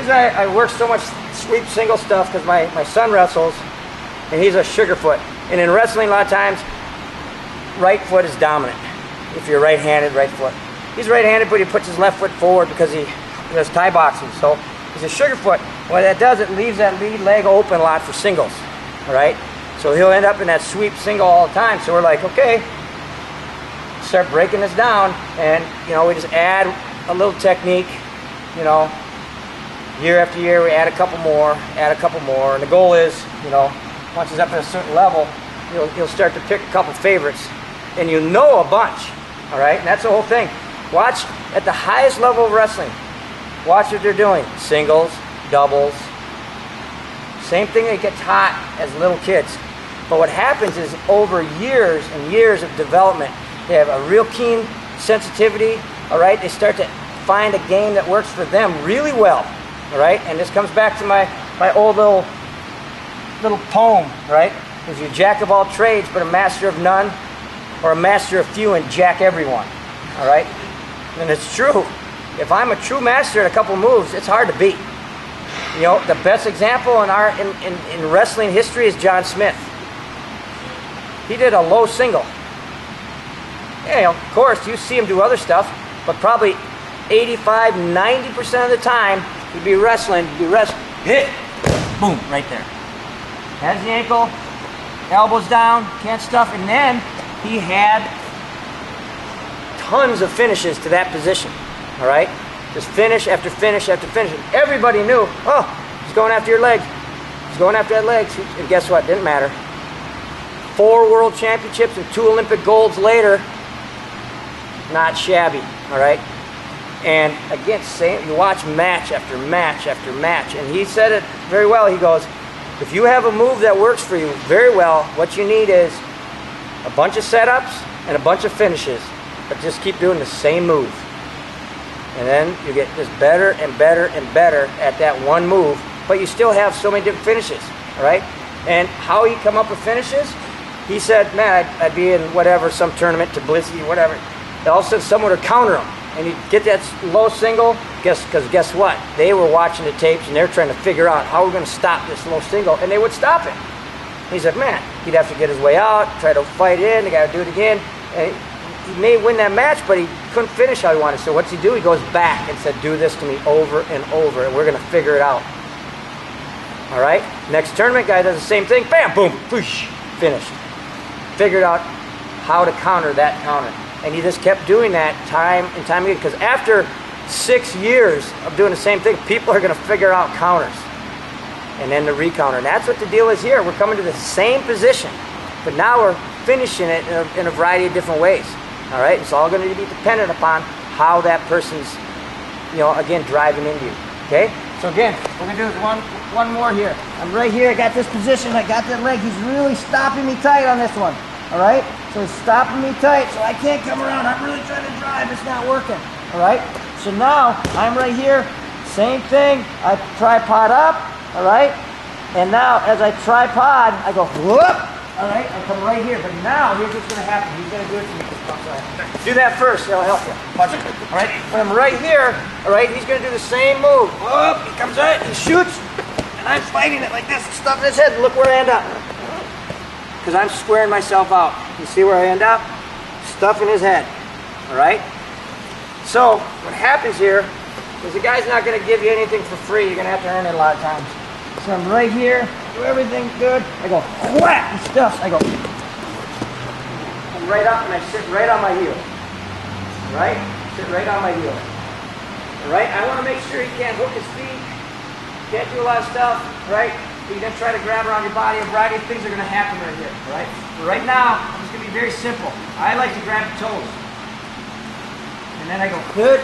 reason I work so much sweep single stuff, because my son wrestles, and he's a sugarfoot. And in wrestling, a lot of times, right foot is dominant. If you're right-handed, right foot. He's right-handed, but he puts his left foot forward because he does Thai boxing. So he's a sugarfoot. What that does, it leaves that lead leg open a lot for singles. All right? So he'll end up in that sweep single all the time. So we're like, okay, start breaking this down, and you know, we just add a little technique. You know, year after year, we add a couple more, and the goal is, you know, once he's up at a certain level, you'll start to pick a couple favorites, and you know a bunch. All right, and that's the whole thing. Watch at the highest level of wrestling. Watch what they're doing: singles, doubles. Same thing that gets taught as little kids. But what happens is, over years and years of development, they have a real keen sensitivity. All right, they start to find a game that works for them really well. All right, and this comes back to my old little poem, right? Is you jack of all trades, but a master of none, or a master of few and jack everyone. All right, and it's true. If I'm a true master at a couple moves, it's hard to beat. You know, the best example in wrestling history is John Smith. He did a low single. You know, of course, you see him do other stuff, but probably 85, 90% of the time, he'd be wrestling, hit, boom, right there. Has the ankle, elbows down, can't stuff, and then he had tons of finishes to that position, all right? Just finish after finish after finish. And everybody knew, oh, he's going after your legs. He's going after that legs. And guess what? Didn't matter. 4 world championships and 2 Olympic golds later, not shabby, all right? And again, you watch match after match after match, and he said it very well. He goes, if you have a move that works for you very well, what you need is a bunch of setups and a bunch of finishes, but just keep doing the same move. And then you get just better and better and better at that one move, but you still have so many different finishes, all right? And how he come up with finishes, he said, man, I'd be in whatever, some tournament, Tbilisi, whatever. All of a sudden, someone would counter him. And he'd get that low single, because guess what? They were watching the tapes, and they're trying to figure out how we're going to stop this low single, and they would stop it. He said, man, he'd have to get his way out, try to fight in, the guy would do it again. And he may win that match, but he couldn't finish how he wanted. So what's he do? He goes back and said, do this to me over and over, and we're going to figure it out. All right? Next tournament, guy does the same thing. Bam, boom, whoosh, finished. Figured out how to counter that counter. And he just kept doing that time and time again. Because after 6 years of doing the same thing, people are going to figure out counters. And then the recounter. And that's what the deal is here. We're coming to the same position. But now we're finishing it in a variety of different ways. All right? It's all going to be dependent upon how that person's, you know, again, driving into you. Okay? So again, what we're going to do is one more here. I'm right here. I got this position. I got that leg. He's really stopping me tight on this one. All right? So he's stopping me tight, so I can't come around. I'm really trying to drive. It's not working. All right? So now I'm right here. Same thing. I tripod up. All right? And now as I tripod, I go whoop. All right? I come right here. But now here's what's going to happen. He's going to do it to me. Do that first. It'll help you. Punch it. All right? When I'm right here, all right, he's going to do the same move. Whoop. He comes right. He shoots. And I'm fighting it like this. Stuff in his head. Look where I end up. Because I'm squaring myself out. You see where I end up? Stuff in his head. All right? So, what happens here is the guy's not going to give you anything for free. You're going to have to earn it a lot of times. So I'm right here. Do everything good. I go whack and stuff. I go. I'm right up and I sit right on my heel. All right? Sit right on my heel. All right? I want to make sure he can't hook his feet. Can't do a lot of stuff. Right? You then try to grab around your body. A variety of things are going to happen right here, right? But right now, it's going to be very simple. I like to grab the toes. And then I go good.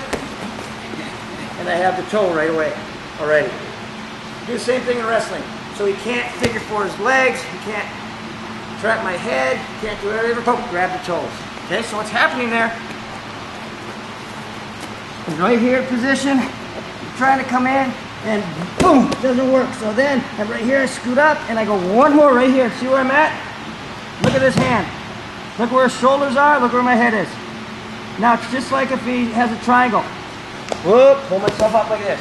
And I have the toe right away already. Do the same thing in wrestling. So he can't figure for his legs. He can't trap my head. He can't do whatever. Boom, grab the toes. Okay, so what's happening there is right here position. I'm trying to come in. And boom, it doesn't work. So then I'm right here, I scoot up, and I go one more right here. See where I'm at? Look at his hand. Look where his shoulders are. Look where my head is. Now it's just like if he has a triangle. Whoop, pull myself up like this.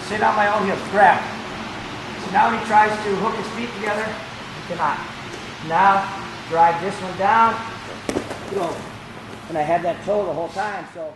sit on my own heels, grab. So now when he tries to hook his feet together, he cannot. Now, drive this one down, go. And I had that toe the whole time, so.